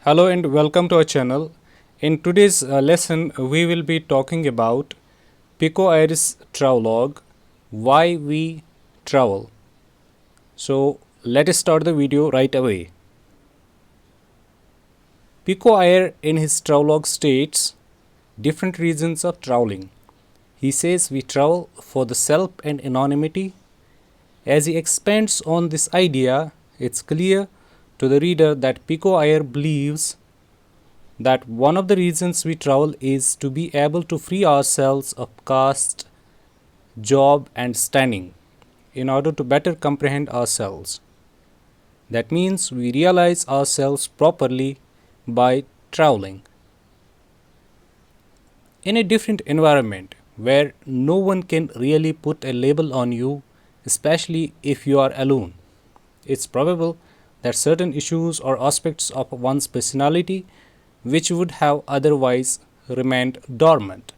Hello and welcome to our channel. In today's lesson, we will be talking about Pico Iyer's travelogue, Why We Travel. So let us start the video right away. Pico Iyer in his travelogue states different reasons of traveling. He says we travel for the self and anonymity. As he expands on this idea, it's clear to the reader that Pico Iyer believes that one of the reasons we travel is to be able to free ourselves of caste, job, and standing in order to better comprehend ourselves. That means we realize ourselves properly by traveling. In a different environment where no one can really put a label on you, especially if you are alone, it's probable that certain issues or aspects of one's personality which would have otherwise remained dormant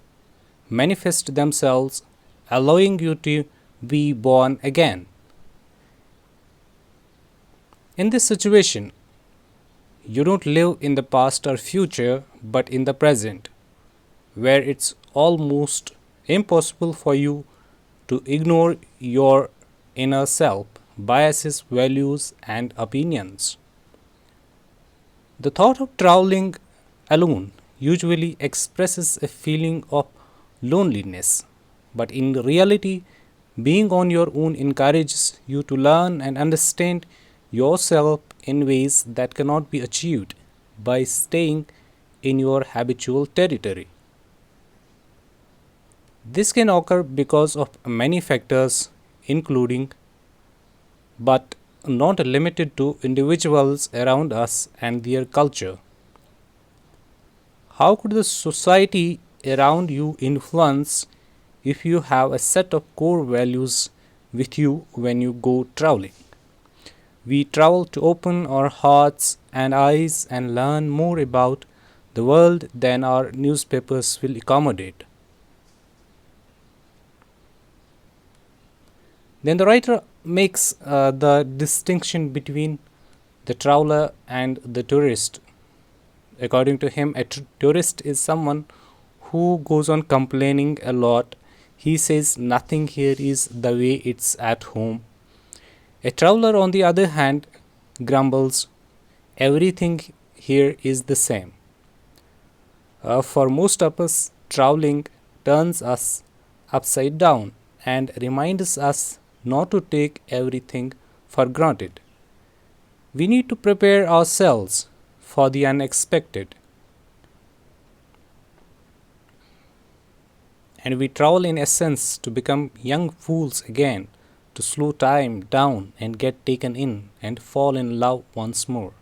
manifest themselves, allowing you to be born again. In this situation, you don't live in the past or future but in the present, where it's almost impossible for you to ignore your inner self, biases, values, and opinions. The thought of traveling alone usually expresses a feeling of loneliness, but in reality, being on your own encourages you to learn and understand yourself in ways that cannot be achieved by staying in your habitual territory. This can occur because of many factors, including but not limited to individuals around us and their culture. How could the society around you influence if you have a set of core values with you when you go traveling? We travel to open our hearts and eyes and learn more about the world than our newspapers will accommodate. Then the writer makes the distinction between the traveler and the tourist. According to him, a tourist is someone who goes on complaining a lot. He says nothing here is the way it's at home. A traveler, on the other hand, grumbles, everything here is the same. For most of us, traveling turns us upside down and reminds us not to take everything for granted. We need to prepare ourselves for the unexpected. And we travel in essence to become young fools again, to slow time down and get taken in and fall in love once more.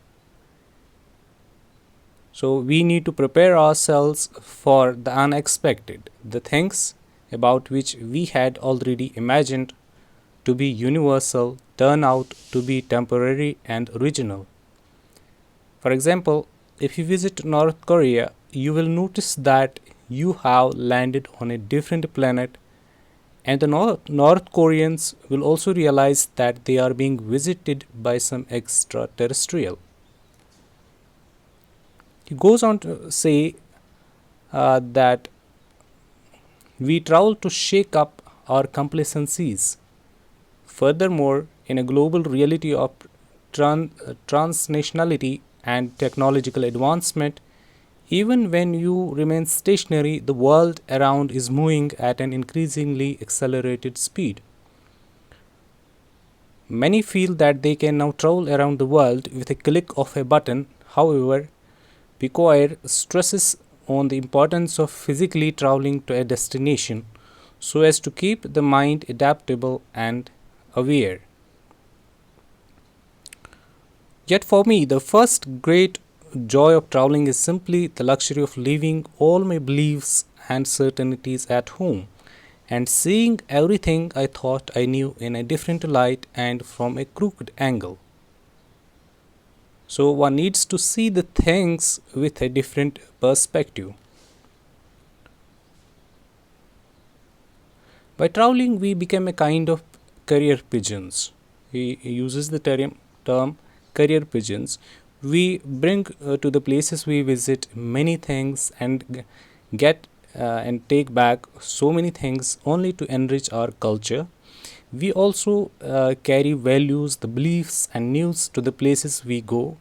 So we need to prepare ourselves for the unexpected, the things about which we had already imagined to be universal turn out to be temporary and original. For example, if you visit North Korea, you will notice that you have landed on a different planet, and the North Koreans will also realize that they are being visited by some extraterrestrial. He goes on to say that we travel to shake up our complacencies. Furthermore, in a global reality of transnationality and technological advancement, even when you remain stationary, the world around is moving at an increasingly accelerated speed. Many feel that they can now travel around the world with a click of a button. However, Pico Iyer stresses on the importance of physically traveling to a destination so as to keep the mind adaptable and aware. Yet for me, the first great joy of traveling is simply the luxury of leaving all my beliefs and certainties at home and seeing everything I thought I knew in a different light and from a crooked angle. So one needs to see the things with a different perspective. By traveling, we become a kind of career pigeons. He uses the term career pigeons. We bring to the places we visit many things and get and take back so many things only to enrich our culture. We also carry values, the beliefs, and news to the places we go.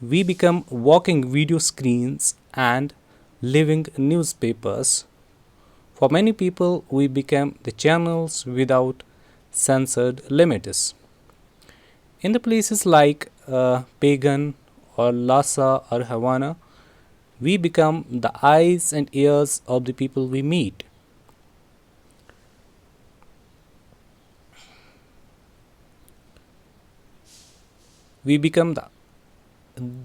We become walking video screens and living newspapers. For many people, we become the channels without censored limits. In the places like Pagan or Lhasa or Havana, we become the eyes and ears of the people we meet. We become the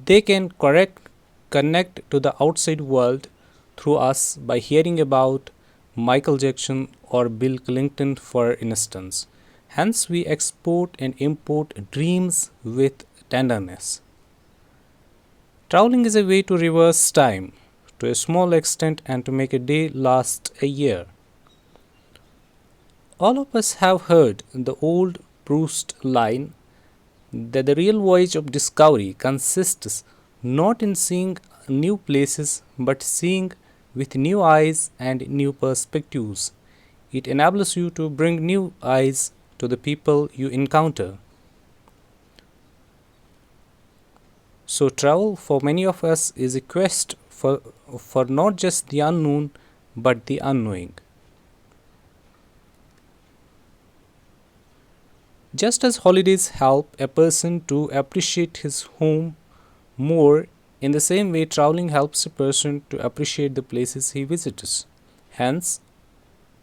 They can connect to the outside world through us by hearing about Michael Jackson or Bill Clinton, for instance. Hence, we export and import dreams with tenderness. Traveling is a way to reverse time to a small extent and to make a day last a year. All of us have heard the old Proust line that the real voyage of discovery consists not in seeing new places but seeing with new eyes and new perspectives. It enables you to bring new eyes to the people you encounter. So, travel for many of us is a quest for not just the unknown but the unknowing. Just as holidays help a person to appreciate his home more, in the same way, traveling helps a person to appreciate the places he visits. Hence,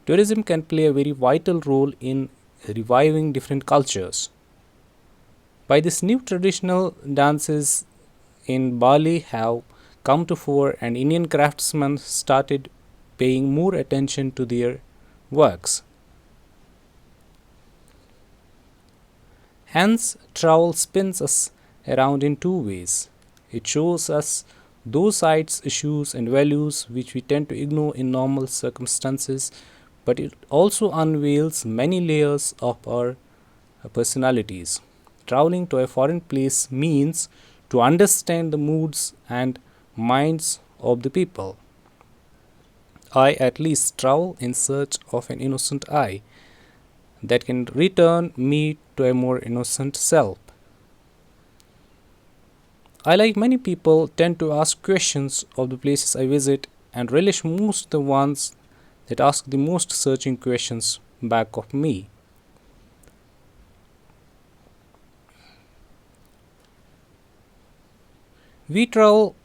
tourism can play a very vital role in reviving different cultures. By this new traditional dances in Bali have come to fore and Indian craftsmen started paying more attention to their works. Hence, travel spins us around in two ways. It shows us those sides, issues, and values which we tend to ignore in normal circumstances, but it also unveils many layers of our personalities. Traveling to a foreign place means to understand the moods and minds of the people. I at least travel in search of an innocent eye that can return me to a more innocent self. I, like many people, tend to ask questions of the places I visit and relish most the ones that ask the most searching questions back of me. We travel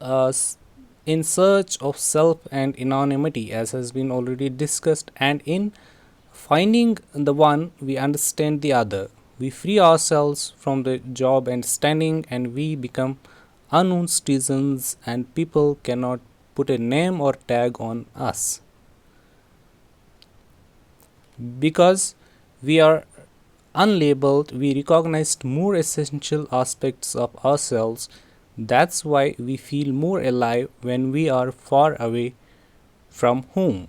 in search of self and anonymity, as has been already discussed, and in finding the one, we understand the other. We free ourselves from the job and standing, and we become unknown citizens, and people cannot put a name or tag on us because we are unlabeled. We recognized more essential aspects of ourselves. That's why we feel more alive when we are far away from home.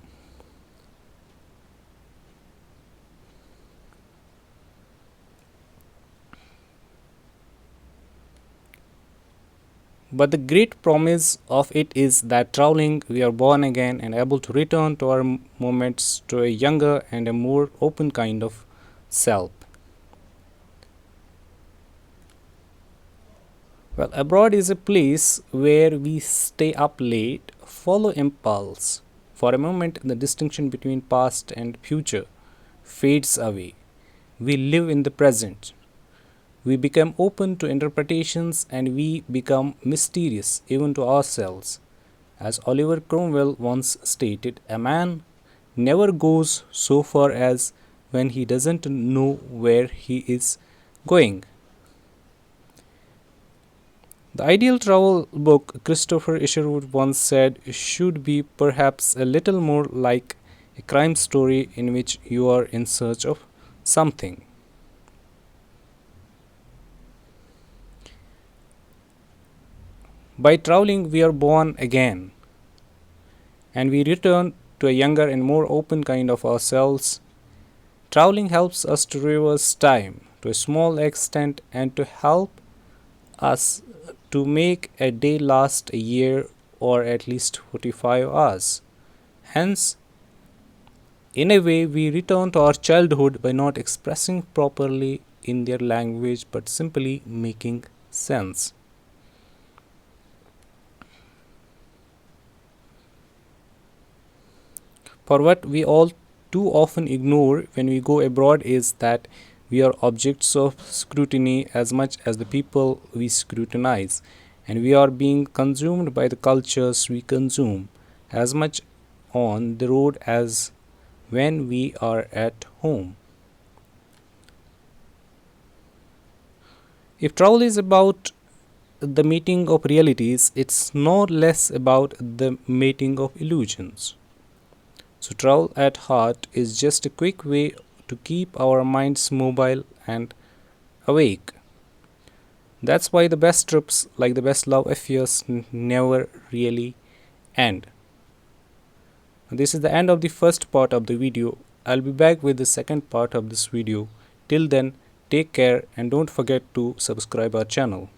But the great promise of it is that traveling, we are born again and able to return to our moments to a younger and a more open kind of self. Well, abroad is a place where we stay up late, follow impulse. For a moment, the distinction between past and future fades away. We live in the present. We become open to interpretations and we become mysterious even to ourselves. As Oliver Cromwell once stated, a man never goes so far as when he doesn't know where he is going. The ideal travel book, Christopher Isherwood once said, should be perhaps a little more like a crime story in which you are in search of something. By traveling, we are born again and we return to a younger and more open kind of ourselves. Traveling helps us to reverse time to a small extent and to help us to make a day last a year or at least 45 hours. Hence, in a way, we return to our childhood by not expressing properly in their language but simply making sense. For what we all too often ignore when we go abroad is that we are objects of scrutiny as much as the people we scrutinize, and we are being consumed by the cultures we consume as much on the road as when we are at home. If travel is about the meeting of realities, it's no less about the mating of illusions. So, travel at heart is just a quick way to keep our minds mobile and awake. That's why the best trips, like the best love affairs, never really end. This is the end of the first part of the video. I'll be back with the second part of this video. Till then, take care and don't forget to subscribe our channel.